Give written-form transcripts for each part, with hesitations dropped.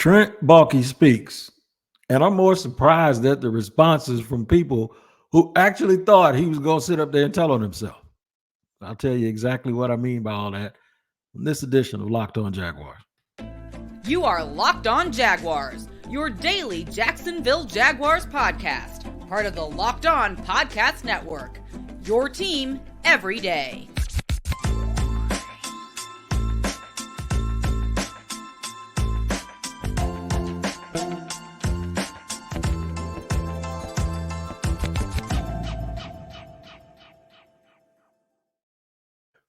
Trent Baalke speaks, and I'm more surprised at the responses from people who actually thought he was going to sit up there and tell on himself. I'll tell you exactly what I mean by all that in this edition of Locked On Jaguars. You are Locked On Jaguars, your daily Jacksonville Jaguars podcast, part of the Locked On Podcast Network, your team every day.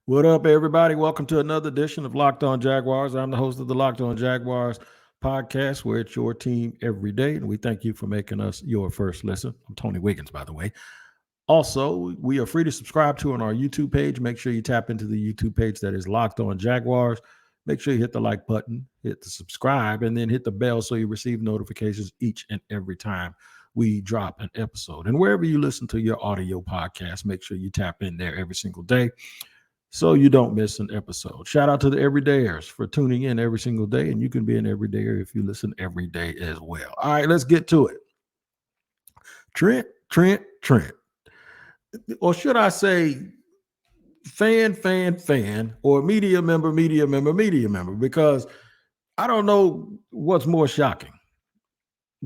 What up, everybody? Welcome to another edition of Locked On Jaguars. I'm the host of the Locked On Jaguars podcast, where it's your team every day, and we thank you for making us your first listen. I'm Tony Wiggins, by the way. Also, we are free to subscribe to on our YouTube page. Make sure you tap into the YouTube page that is Locked On Jaguars. Make sure you hit the like button, hit the subscribe, and then hit the bell so you receive notifications each and every time we drop an episode. And wherever you listen to your audio podcast, make sure you tap in there every single day so you don't miss an episode. Shout out to the everydayers for tuning in every single day, and you can be an everydayer if you listen every day as well. All right, let's get to it. Trent, or should I say fan, or media member, because I don't know what's more shocking.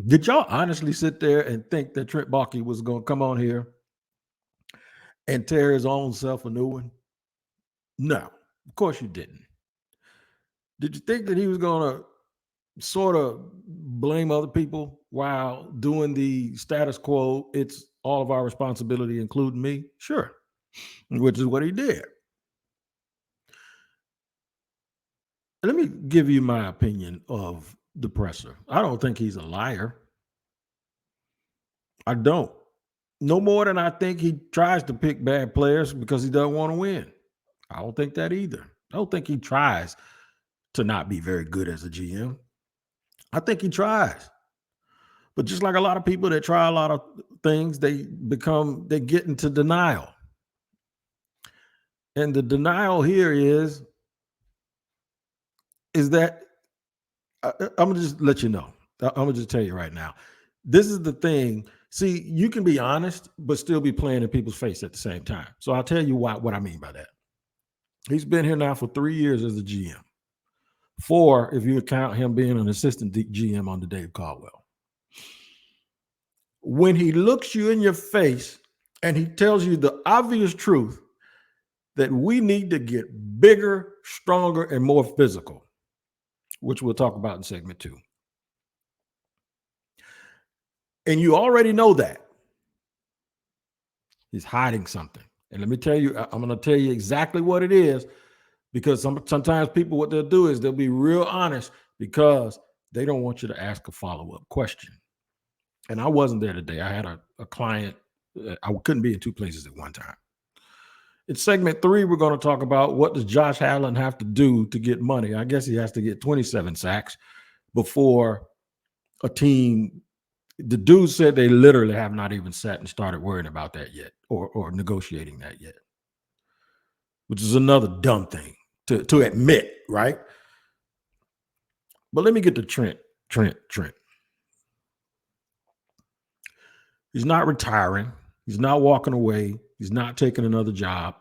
Did y'all honestly sit there and think that Trent Baalke was going to come on here and tear his own self a new one? No, of course you didn't. Did you think that he was going to sort of blame other people while doing the status quo? It's all of our responsibility, including me. Sure, which is what he did. Let me give you my opinion of the presser. I don't think he's a liar. I don't. No more than I think he tries to pick bad players because he doesn't want to win. I don't think that either. I don't think he tries to not be very good as a GM. I think he tries. But just like a lot of people that try a lot of things, they get into denial. And the denial here is that I'm going to just let you know. I'm going to just tell you right now. This is the thing. See, you can be honest, but still be playing in people's face at the same time. So I'll tell you what I mean by that. He's been here now for 3 years as a GM. 4, if you count him being an assistant GM under Dave Caldwell. When he looks you in your face and he tells you the obvious truth that we need to get bigger, stronger, and more physical, which we'll talk about in segment 2. And you already know that. He's hiding something. And let me tell you, I'm going to tell you exactly what it is, because sometimes people, what they'll do is they'll be real honest because they don't want you to ask a follow-up question. And I wasn't there today. I had a client. I couldn't be in 2 places at one time. In segment 3, we're going to talk about what does Josh Allen have to do to get money. I guess he has to get 27 sacks before a team. The dude said they literally have not even sat and started worrying about that yet, or negotiating that yet, which is another dumb thing to admit, right? But let me get to Trent. He's not retiring. He's not walking away. He's not taking another job.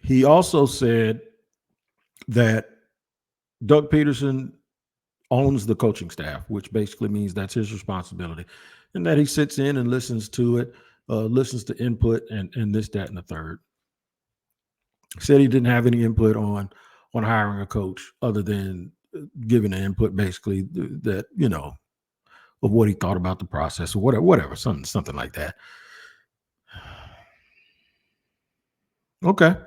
He also said that Doug Peterson owns the coaching staff, which basically means that's his responsibility, and that he sits in and listens to it, listens to input and this, that, and the third. Said he didn't have any input on hiring a coach other than giving the input, basically, that, of what he thought about the process or whatever, something like that. Okay.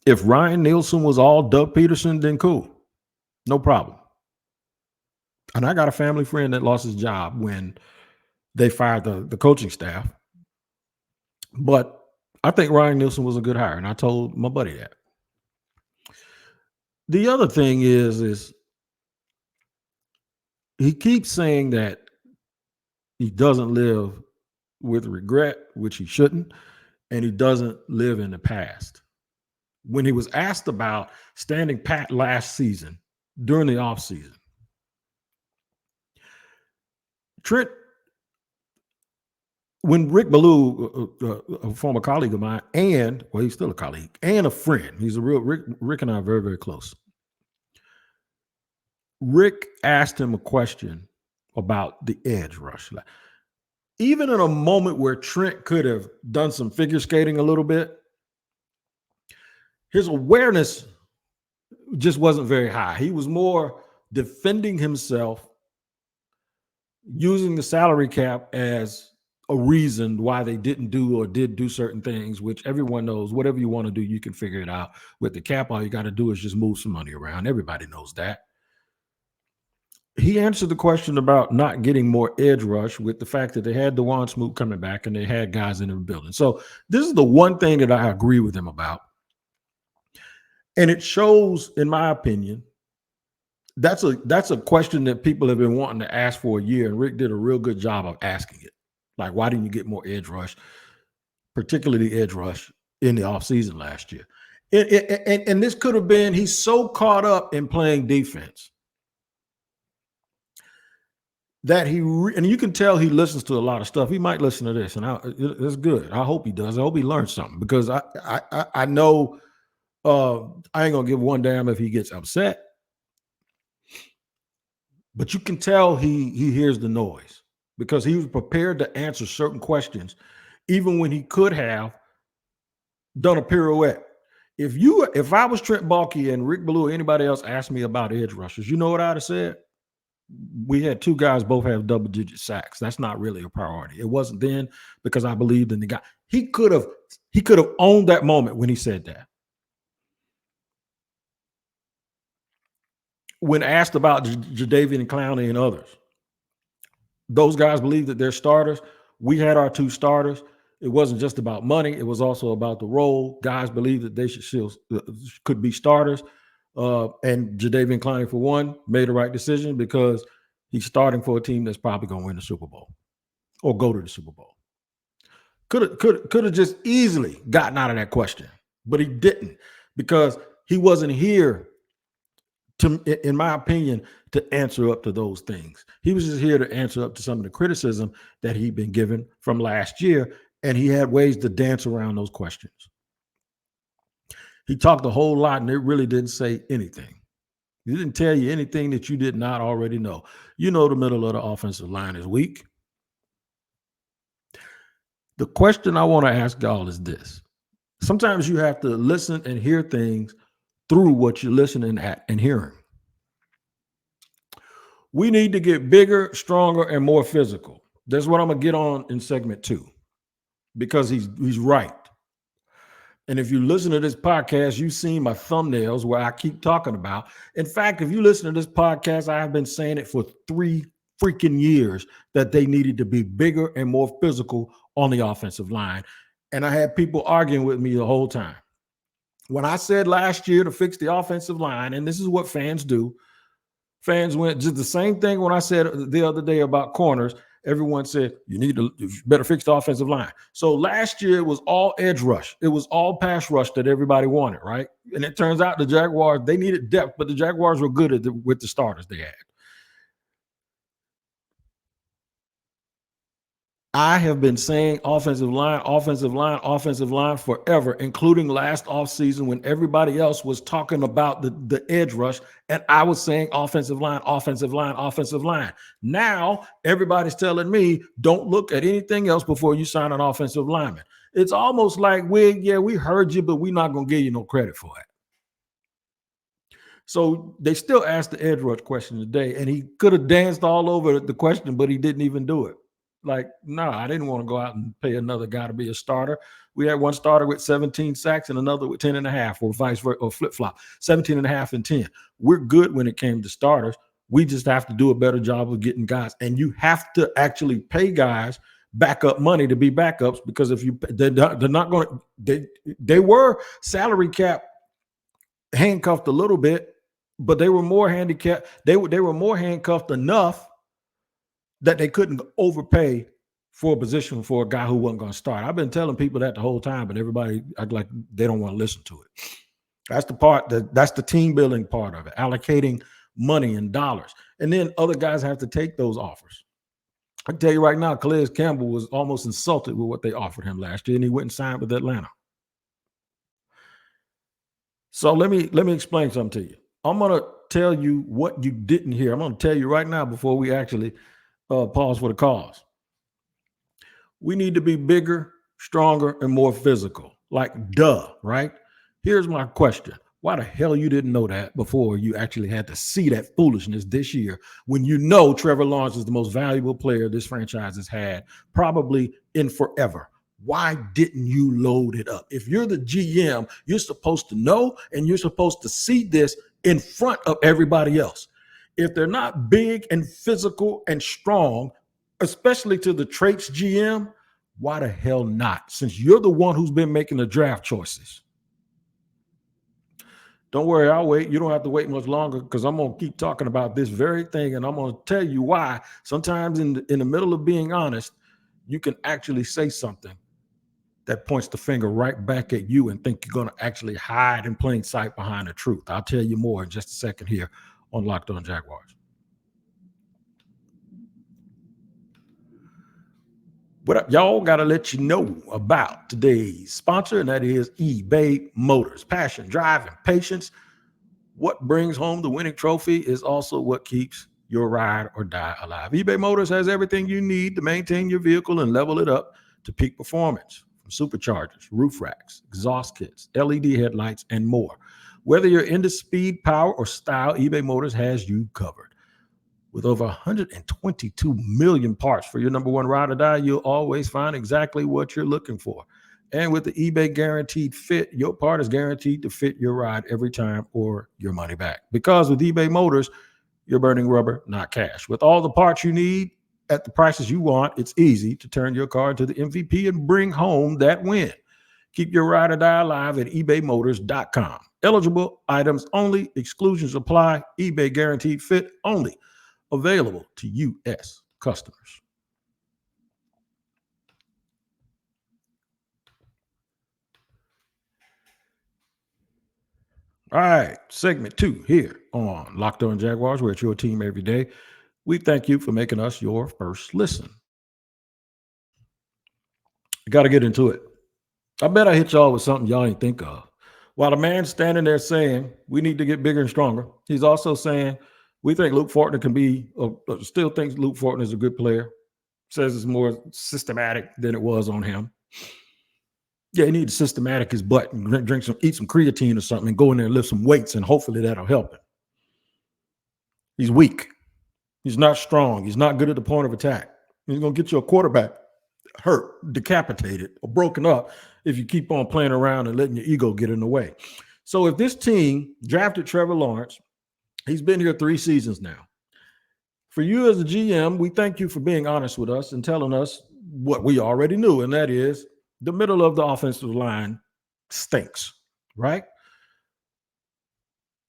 If Ryan Nielsen was all Doug Peterson, then cool. No problem. And I got a family friend that lost his job when they fired the coaching staff. But I think Ryan Nielsen was a good hire, and I told my buddy that. The other thing is he keeps saying that he doesn't live with regret, which he shouldn't, and he doesn't live in the past. When he was asked about standing pat last season during the offseason. Trent, when Rick Ballou, a former colleague of mine, he's still a colleague and a friend. He's a real Rick and I are very, very close. Rick asked him a question about the edge rush. Even in a moment where Trent could have done some figure skating a little bit, his awareness just wasn't very high. He was more defending himself, using the salary cap as a reason why they didn't do or did do certain things, which everyone knows. Whatever you want to do, you can figure it out. With the cap, all you got to do is just move some money around. Everybody knows that. He answered the question about not getting more edge rush with the fact that they had DeJuan Smoot coming back and they had guys in the building. So this is the one thing that I agree with him about. And it shows, in my opinion, that's a question that people have been wanting to ask for a year, and Rick did a real good job of asking it. Like, why didn't you get more edge rush, particularly edge rush in the offseason last year? And this could have been, he's so caught up in playing defense that and you can tell he listens to a lot of stuff. He might listen to this, and it's good. I hope he does. I hope he learns something, because I know I ain't gonna give one damn if he gets upset, but you can tell he hears the noise, because he was prepared to answer certain questions, even when he could have done a pirouette. If I was Trent Baalke and Rick Ballou or anybody else asked me about edge rushers, you know what I'd have said? We had two guys both have double-digit sacks. That's not really a priority. It wasn't then, because I believed in the guy. He could have owned that moment when he said that. When asked about Jadeveon Clowney and others, those guys believe that they're starters. We had our two starters. It wasn't just about money. It was also about the role. Guys believe that they could be starters. And Jadeveon Clowney, for one, made the right decision, because he's starting for a team that's probably going to win the Super Bowl or go to the Super Bowl. Could have just easily gotten out of that question, but he didn't, because he wasn't here in my opinion, to answer up to those things. He was just here to answer up to some of the criticism that he'd been given from last year, and he had ways to dance around those questions. He talked a whole lot, and it really didn't say anything. He didn't tell you anything that you did not already know. You know the middle of the offensive line is weak. The question I want to ask y'all is this. Sometimes you have to listen and hear things through what you're listening at and hearing. We need to get bigger, stronger, and more physical. That's what I'm going to get on in segment 2, because he's right. And if you listen to this podcast, you've seen my thumbnails where I keep talking about. In fact, if you listen to this podcast, I have been saying it for 3 freaking years that they needed to be bigger and more physical on the offensive line. And I had people arguing with me the whole time. When I said last year to fix the offensive line, and this is what fans do, fans went just the same thing when I said the other day about corners. Everyone said, you better fix the offensive line. So last year it was all edge rush. It was all pass rush that everybody wanted, right? And it turns out the Jaguars, they needed depth, but the Jaguars were good with the starters they had. I have been saying offensive line forever, including last offseason when everybody else was talking about the edge rush, and I was saying offensive line. Now, everybody's telling me, don't look at anything else before you sign an offensive lineman. It's almost like, we heard you, but we're not going to give you no credit for it. So they still asked the edge rush question today, and he could have danced all over the question, but he didn't even do it. Like, no, I didn't want to go out and pay another guy to be a starter. We had one starter with 17 sacks and another with 10.5, or vice versa, or flip-flop, 17.5 and 10. We're good when it came to starters. We just have to do a better job of getting guys. And you have to actually pay guys backup money to be backups, because if they're not going to, they were salary cap handcuffed a little bit, but they were more handicapped. They were more handcuffed enough that they couldn't overpay for a position for a guy who wasn't going to start. I've been telling people that the whole time, but everybody act like they don't want to listen to it. That's the part that's the team building part of it, allocating money and dollars. And then other guys have to take those offers. I can tell you right now, Calais Campbell was almost insulted with what they offered him last year, and he went and signed with Atlanta. So let me explain something to you. I'm going to tell you what you didn't hear. I'm going to tell you right now before we actually pause for the cause. We need to be bigger, stronger, and more physical. Like, duh, right? Here's my question. Why the hell you didn't know that before you actually had to see that foolishness this year when you know Trevor Lawrence is the most valuable player this franchise has had probably in forever? Why didn't you load it up? If you're the GM, you're supposed to know and you're supposed to see this in front of everybody else. If they're not big and physical and strong, especially to the traits GM, why the hell not? Since you're the one who's been making the draft choices. Don't worry, I'll wait. You don't have to wait much longer because I'm going to keep talking about this very thing, and I'm going to tell you why. Sometimes in the middle of being honest, you can actually say something that points the finger right back at you and think you're going to actually hide in plain sight behind the truth. I'll tell you more in just a second here on Locked On Jaguars. What up, y'all? Got to let you know about today's sponsor, and that is eBay Motors. Passion, drive, and patience. What brings home the winning trophy is also what keeps your ride or die alive. eBay Motors has everything you need to maintain your vehicle and level it up to peak performance. From superchargers, roof racks, exhaust kits, LED headlights, and more. Whether you're into speed, power, or style, eBay Motors has you covered. With over 122 million parts for your number one ride or die, you'll always find exactly what you're looking for. And with the eBay Guaranteed Fit, your part is guaranteed to fit your ride every time or your money back. Because with eBay Motors, you're burning rubber, not cash. With all the parts you need at the prices you want, it's easy to turn your car into the MVP and bring home that win. Keep your ride or die alive at ebaymotors.com. Eligible items only. Exclusions apply. eBay Guaranteed Fit only. Available to U.S. customers. All right, segment 2 here on Locked On Jaguars. We're at your team every day. We thank you for making us your first listen. Got to get into it. I bet I hit y'all with something y'all ain't think of. While the man's standing there saying we need to get bigger and stronger, he's also saying we think Luke Fortner can be, still thinks Luke Fortner is a good player. Says it's more systematic than it was on him. Yeah, he needs to systematic his butt and eat some creatine or something and go in there and lift some weights, and hopefully that'll help him. He's weak. He's not strong. He's not good at the point of attack. He's going to get you a quarterback hurt, decapitated, or broken up if you keep on playing around and letting your ego get in the way. So if this team drafted Trevor Lawrence, he's been here 3 seasons now. For you as a GM, we thank you for being honest with us and telling us what we already knew, and that is the middle of the offensive line stinks, right?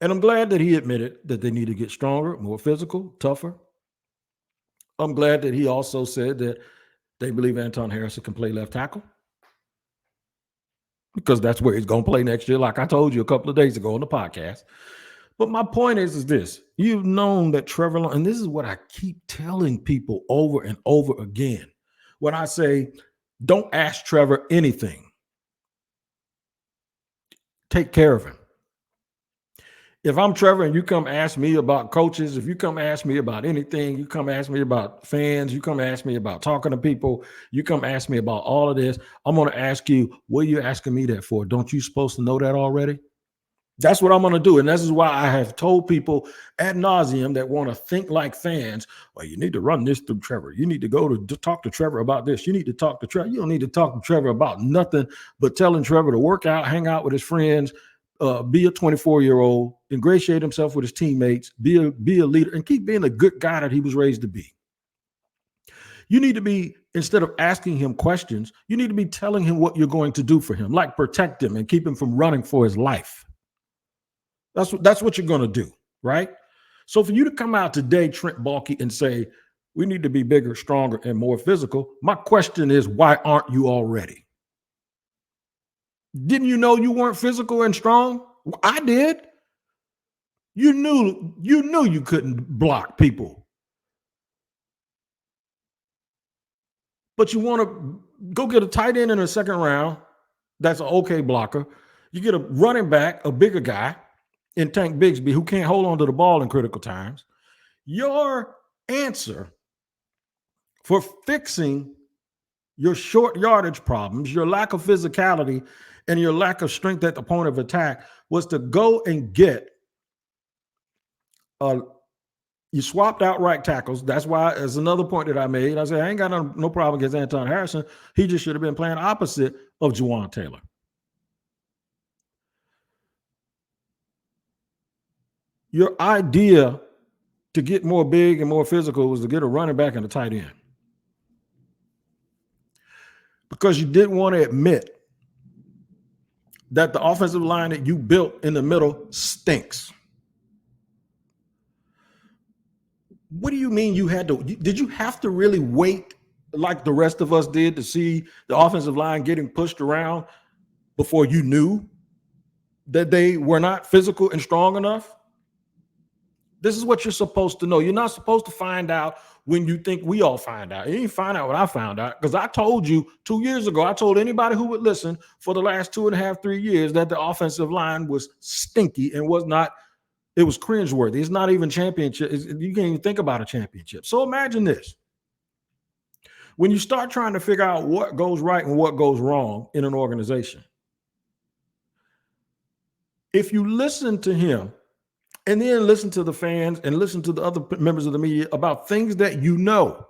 And I'm glad that he admitted that they need to get stronger, more physical, tougher. I'm glad that he also said that they believe Anton Harrison can play left tackle because that's where he's going to play next year, like I told you a couple of days ago on the podcast. But my point is this. You've known that Trevor Lawrence, and this is what I keep telling people over and over again. When I say, don't ask Trevor anything. Take care of him. If I'm Trevor and you come ask me about coaches, if you come ask me about anything, you come ask me about fans, you come ask me about talking to people, you come ask me about all of this, I'm going to ask you, what are you asking me that for? Don't you supposed to know that already? That's what I'm going to do. And this is why I have told people ad nauseum that want to think like fans, well, you need to run this through Trevor. You need to go to talk to Trevor about this. You need to talk to Trevor. You don't need to talk to Trevor about nothing but telling Trevor to work out, hang out with his friends, be a 24-year-old, ingratiate himself with his teammates, be a leader, and keep being a good guy that he was raised to be. You need to be, instead of asking him questions, you need to be telling him what you're going to do for him, like protect him and keep him from running for his life. That's what you're going to do, right? So for you to come out today, Trent Baalke, and say, we need to be bigger, stronger, and more physical, my question is, why aren't you already? Didn't you know you weren't physical and strong? I did. You knew you couldn't block people, but you want to go get a tight end in the second round. That's an okay blocker. You get a running back, a bigger guy in Tank Bigsby who can't hold on to the ball in critical times. Your answer for fixing your short yardage problems, your lack of physicality, and your lack of strength at the point of attack was to go and get you swapped out right tackles. That's why, as another point that I made, I said, I ain't got no problem against Anton Harrison. He just should have been playing opposite of Juwan Taylor. Your idea to get more big and more physical was to get a running back and a tight end, because you didn't want to admit that the offensive line that you built in the middle stinks. What do you mean you had to? Did you have to really wait like the rest of us did to see the offensive line getting pushed around before you knew that they were not physical and strong enough? This is what you're supposed to know. You're not supposed to find out when you think we all find out. You didn't find out what I found out, because I told you 2 years ago, I told anybody who would listen for the last 2.5, 3 years that the offensive line was stinky and was not, it was cringeworthy. It's not even championship. You can't even think about a championship. So imagine this. When you start trying to figure out what goes right and what goes wrong in an organization, if you listen to him and then listen to the fans and listen to the other members of the media about things that you know,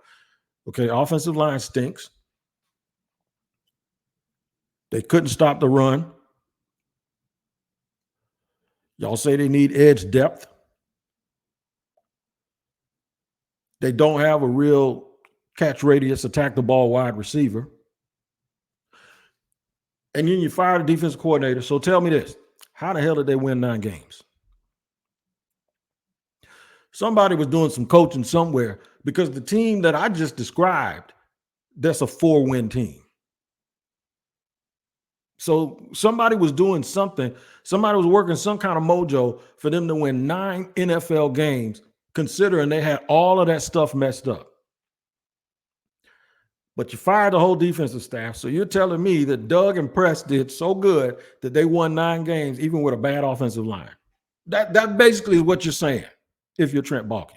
okay, offensive line stinks. They couldn't stop the run. Y'all say they need edge depth. They don't have a real catch radius, attack the ball wide receiver. And then you fire the defensive coordinator. So tell me this. How the hell did they win 9 games? Somebody was doing some coaching somewhere, because the team that I just described, that's a 4-win team. So somebody was doing something. Somebody was working some kind of mojo for them to win 9 NFL games, considering they had all of that stuff messed up. But you fired the whole defensive staff. So you're telling me that Doug and Press did so good that they won 9 games, even with a bad offensive line. That basically is what you're saying, if you're Trent Baalke.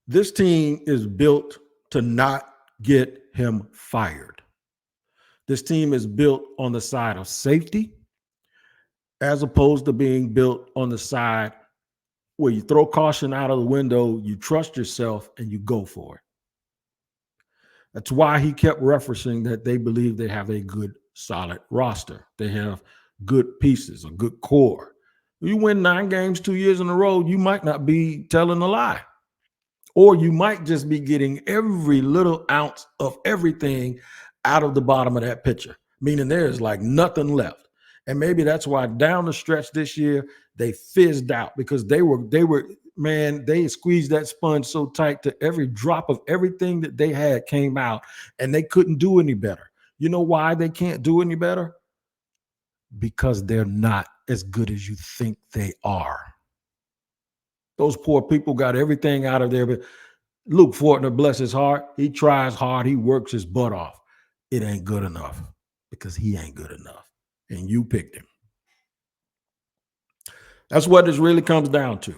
This team is built to not get him fired. This team is built on the side of safety, as opposed to being built on the side where you throw caution out of the window, you trust yourself, and you go for it. That's why he kept referencing that they believe they have a good, solid roster. They have good pieces, a good core. You win 9 games 2 years in a row, you might not be telling a lie. Or you might just be getting every little ounce of everything out of the bottom of that pitcher, meaning there's like nothing left. And maybe that's why down the stretch this year, they fizzed out, because they squeezed that sponge so tight to every drop of everything that they had came out, and they couldn't do any better. You know why they can't do any better? Because they're not as good as you think they are. Those poor people got everything out of there. But Luke Fortner, bless his heart, he tries hard. He works his butt off. It ain't good enough, because he ain't good enough. And you picked him. That's what this really comes down to.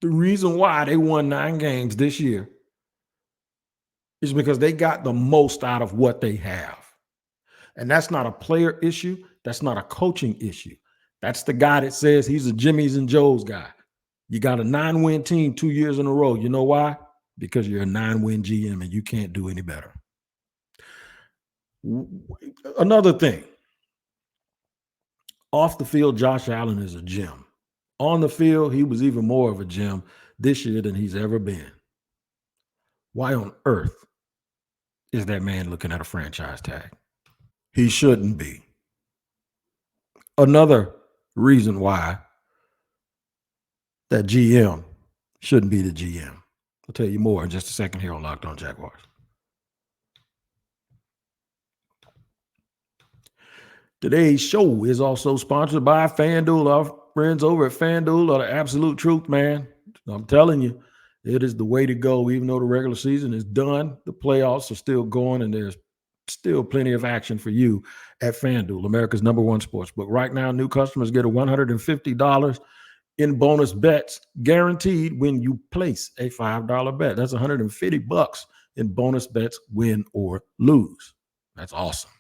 The reason why they won 9 games this year is because they got the most out of what they have. And that's not a player issue. That's not a coaching issue. That's the guy that says he's a Jimmy's and Joe's guy. You got a 9-win team 2 years in a row. You know why? Because you're a 9-win GM and you can't do any better. Another thing. Off the field, Josh Allen is a gem. On the field, he was even more of a gem this year than he's ever been. Why on earth is that man looking at a franchise tag? He shouldn't be. Another reason why that GM shouldn't be the GM. I'll tell you more in just a second here on Locked On Jaguars. Today's show is also sponsored by FanDuel. Our friends over at FanDuel are the absolute truth, man. I'm telling you, it is the way to go. Even though the regular season is done, the playoffs are still going, and there's still plenty of action for you at FanDuel, America's #1 sportsbook. Right now, new customers get a $150 in bonus bets guaranteed when you place a $5 bet. That's $150 in bonus bets, win or lose. That's awesome.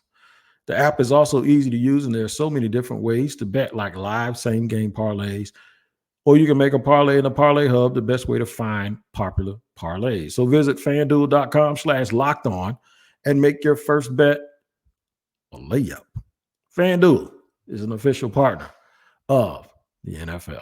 The app is also easy to use, and there are so many different ways to bet, like live same game parlays, or you can make a parlay in a parlay hub, the best way to find popular parlays. So visit fanduel.com/locked on and make your first bet a layup. FanDuel is an official partner of the NFL.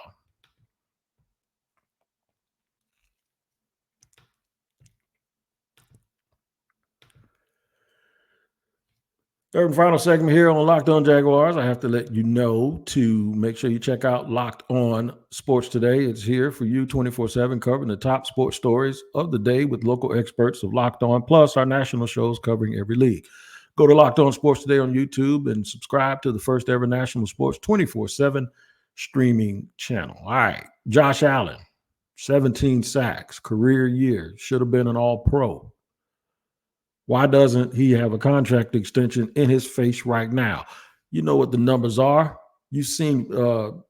Third and final segment here on Locked On Jaguars. I have to let you know to make sure you check out Locked On Sports Today. It's here for you 24/7, covering the top sports stories of the day with local experts of Locked On, plus our national shows covering every league. Go to Locked On Sports Today on YouTube and subscribe to the first ever national sports 24/7 streaming channel. All right, Josh Allen, 17 sacks, career year, should have been an All-Pro. Why doesn't he have a contract extension in his face right now? You know what the numbers are. You've seen the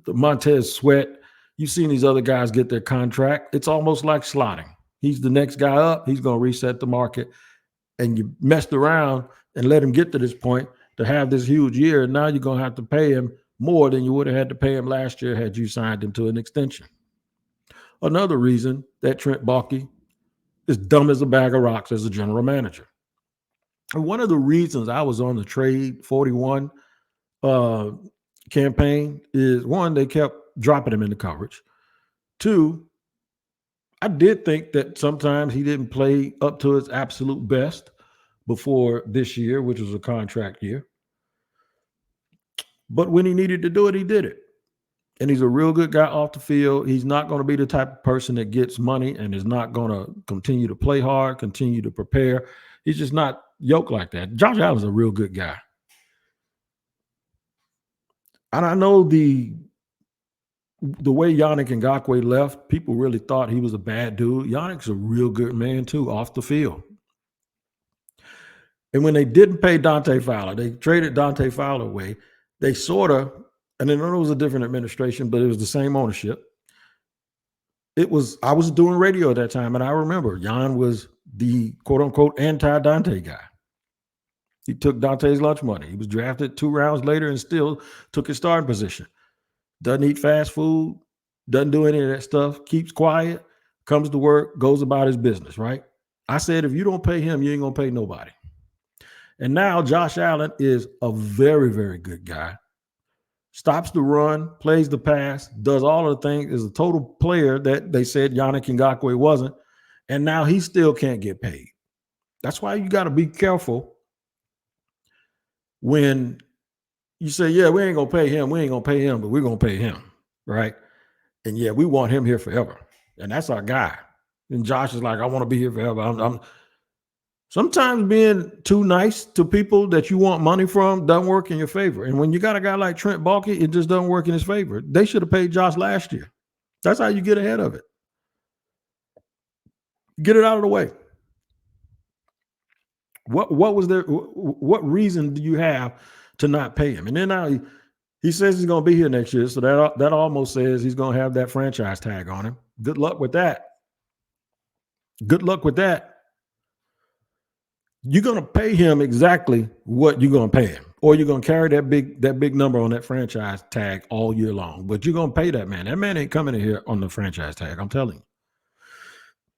Montez Sweat. You've seen these other guys get their contract. It's almost like slotting. He's the next guy up. He's going to reset the market. And you messed around and let him get to this point to have this huge year. And now you're going to have to pay him more than you would have had to pay him last year had you signed him to an extension. Another reason that Trent Baalke is dumb as a bag of rocks as a general manager. And one of the reasons I was on the Trade 41 campaign is, one, they kept dropping him into coverage. Two, I did think that sometimes he didn't play up to his absolute best before this year, which was a contract year. But when he needed to do it, he did it. And he's a real good guy off the field. He's not going to be the type of person that gets money and is not going to continue to play hard, continue to prepare. He's just not yoked like that. Josh Allen's a real good guy. And I know the way Yannick Ngakoue left, people really thought he was a bad dude. Yannick's a real good man, too, off the field. And when they didn't pay Dante Fowler, they traded Dante Fowler away, they sort of, and I know it was a different administration, but it was the same ownership. I was doing radio at that time, and I remember Jan was the quote-unquote anti-Dante guy. He took Dante's lunch money. He was drafted 2 rounds later and still took his starting position. Doesn't eat fast food, doesn't do any of that stuff, keeps quiet, comes to work, goes about his business, right? I said, if you don't pay him, you ain't going to pay nobody. And now Josh Allen is a very, very good guy. Stops the run, plays the pass, does all of the things, is a total player that they said Yannick Ngakoue wasn't, and now he still can't get paid. That's why you got to be careful when you say, yeah, we ain't going to pay him, but we're going to pay him, right? And yeah, we want him here forever, and that's our guy. And Josh is like, I want to be here forever. I'm Sometimes being too nice to people that you want money from doesn't work in your favor. And when you got a guy like Trent Baalke, it just doesn't work in his favor. They should have paid Josh last year. That's how you get ahead of it. Get it out of the way. What reason do you have to not pay him? And then now he says he's going to be here next year. So that almost says he's going to have that franchise tag on him. Good luck with that. You're going to pay him exactly what you're going to pay him, or you're going to carry that big number on that franchise tag all year long. But you're going to pay that man. That man ain't coming in here on the franchise tag, I'm telling you.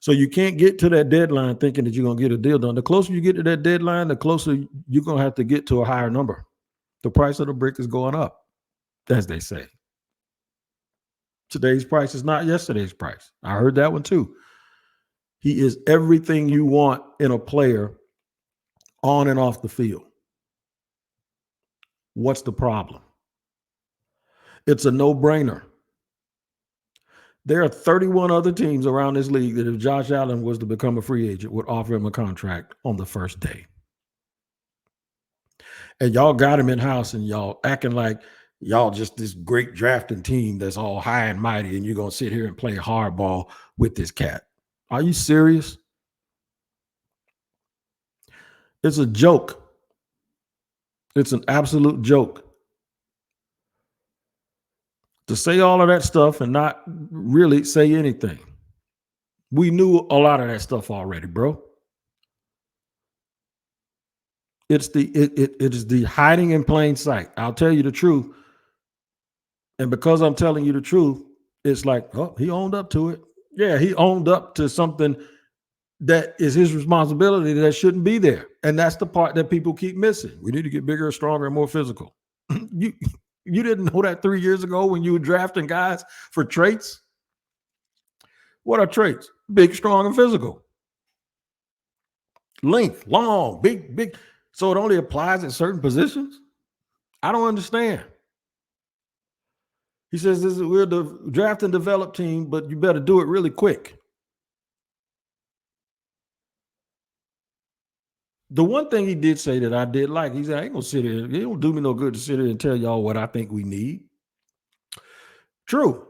So you can't get to that deadline thinking that you're going to get a deal done. The closer you get to that deadline, the closer you're going to have to get to a higher number. The price of the brick is going up, as they say. Today's price is not yesterday's price. I heard that one too. He is everything you want in a player on and off the field. What's the problem? It's a no-brainer. There are 31 other teams around this league that if Josh Allen was to become a free agent would offer him a contract on the first day. And y'all got him in house and y'all acting like y'all just this great drafting team that's all high and mighty, and you're going to sit here and play hardball with this cat. Are you serious? It's a joke. It's an absolute joke. To say all of that stuff and not really say anything. We knew a lot of that stuff already, bro. It is the hiding in plain sight. I'll tell you the truth. And because I'm telling you the truth, it's like, oh, he owned up to it. Yeah, he owned up to something that is his responsibility that shouldn't be there. And that's the part that people keep missing. We need to get bigger, stronger, and more physical. You didn't know that 3 years ago when you were drafting guys for traits? What are traits? Big, strong, and physical. Length, long, big. So it only applies at certain positions? I don't understand. He says we're the draft and develop team, but you better do it really quick. The one thing he did say that I did like, he said, I ain't gonna sit here. It don't do me no good to sit here and tell y'all what I think we need. True.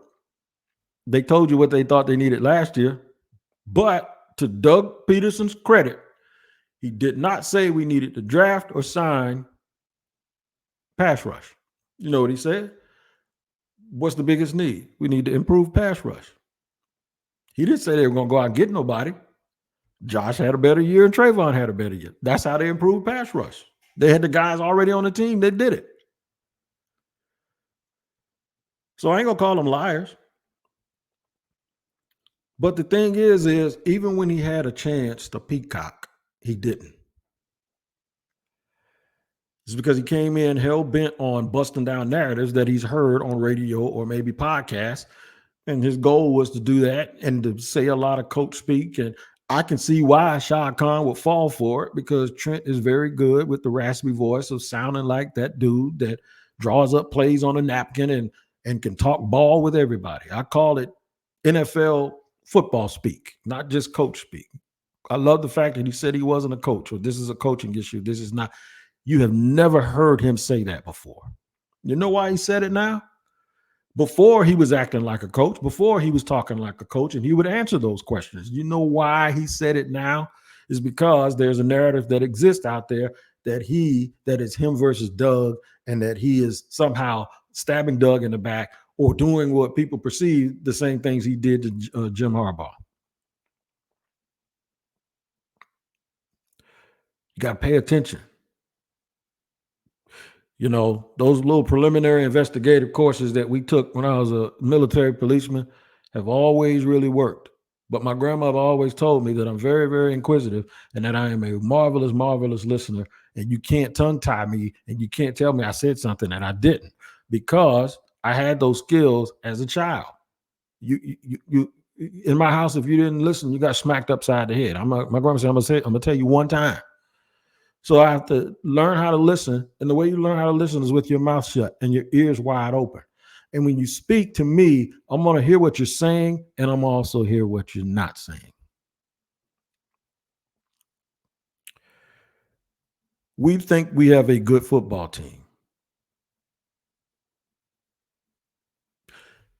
They told you what they thought they needed last year. But to Doug Peterson's credit, he did not say we needed to draft or sign pass rush. You know what he said? What's the biggest need? We need to improve pass rush. He didn't say they were going to go out and get nobody. Josh had a better year and Trayvon had a better year. That's how they improved pass rush. They had the guys already on the team that did it. So I ain't going to call them liars. But the thing is even when he had a chance to peacock, he didn't. It's because he came in hell-bent on busting down narratives that he's heard on radio or maybe podcasts. And his goal was to do that and to say a lot of coach speak. And I can see why Shad Khan would fall for it, because Trent is very good with the raspy voice of sounding like that dude that draws up plays on a napkin and can talk ball with everybody. I call it NFL football speak, not just coach speak. I love the fact that he said he wasn't a coach, or this is a coaching issue. This is not. You have never heard him say that before. You know why he said it now? Before he was acting like a coach, before he was talking like a coach, and he would answer those questions. You know why he said it now? Is because there's a narrative that exists out there that is him versus Doug, and that he is somehow stabbing Doug in the back or doing what people perceive the same things he did to Jim Harbaugh. You got to pay attention. You know, those little preliminary investigative courses that we took when I was a military policeman have always really worked. But my grandmother always told me that I'm very, very inquisitive and that I am a marvelous, marvelous listener. And you can't tongue tie me and you can't tell me I said something and I didn't, because I had those skills as a child. You in my house, if you didn't listen, you got smacked upside the head. My grandma said, I'm gonna tell you one time. So I have to learn how to listen. And the way you learn how to listen is with your mouth shut and your ears wide open. And when you speak to me, I'm going to hear what you're saying, and I'm also hear what you're not saying. We think we have a good football team.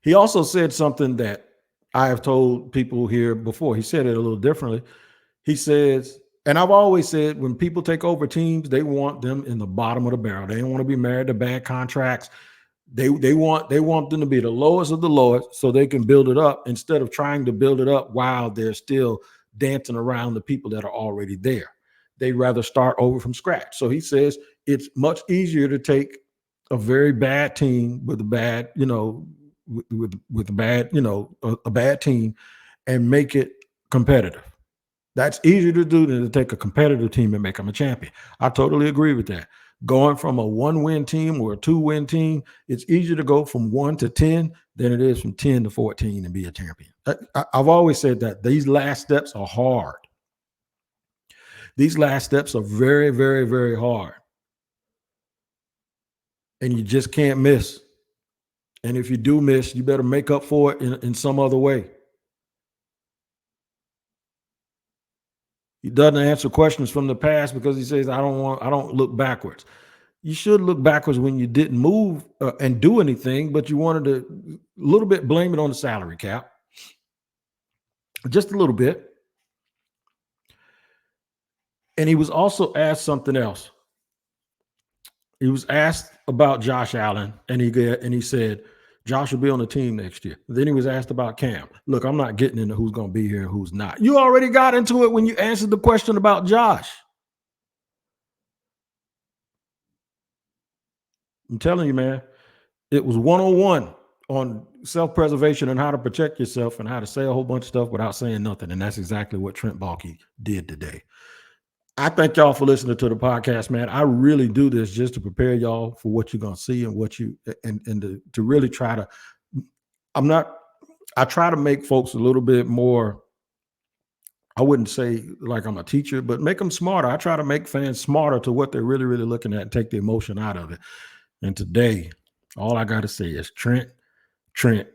He also said something that I have told people here before. He said it a little differently. He says, and I've always said, when people take over teams, they want them in the bottom of the barrel. They don't want to be married to bad contracts. They want them to be the lowest of the lowest so they can build it up, instead of trying to build it up while they're still dancing around the people that are already there. They'd rather start over from scratch. So he says it's much easier to take a very bad team with a bad, with a bad, a bad team and make it competitive. That's easier to do than to take a competitive team and make them a champion. I totally agree with that. Going from a 1-win team or a 2-win team, it's easier to go from 1 to 10 than it is from 10 to 14 and be a champion. I've always said that these last steps are hard. These last steps are very, very, very hard. And you just can't miss. And if you do miss, you better make up for it in some other way. He doesn't answer questions from the past because he says, I don't look backwards. you should look backwards when you didn't move and do anything, but you wanted to a little bit blame it on the salary cap. Just a little bit. And he was also asked something else. He was asked about Josh Allen, and he said, Josh will be on the team next year. Then he was asked about Cam. Look, I'm not getting into who's going to be here and who's not. You already got into it when you answered the question about Josh. I'm telling you, man, it was 101 on self-preservation and how to protect yourself and how to say a whole bunch of stuff without saying nothing. And that's exactly what Trent Baalke did today. I thank y'all for listening to the podcast, man. I really do this just to prepare y'all for what you're going to see and what you and to really try to. I try to make folks a little bit more. I wouldn't say like I'm a teacher, but make them smarter. I try to make fans smarter to what they're really, really looking at and take the emotion out of it. And today, all I got to say is Trent. I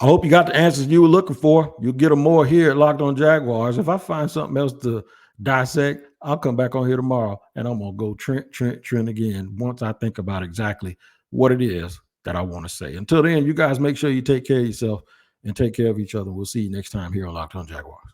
hope you got the answers you were looking for. You'll get them more here at Locked On Jaguars. If I find something else to dissect, I'll come back on here tomorrow and I'm going to go Trent again once I think about exactly what it is that I want to say. Until then, you guys make sure you take care of yourself and take care of each other. We'll see you next time here on Locked On Jaguars.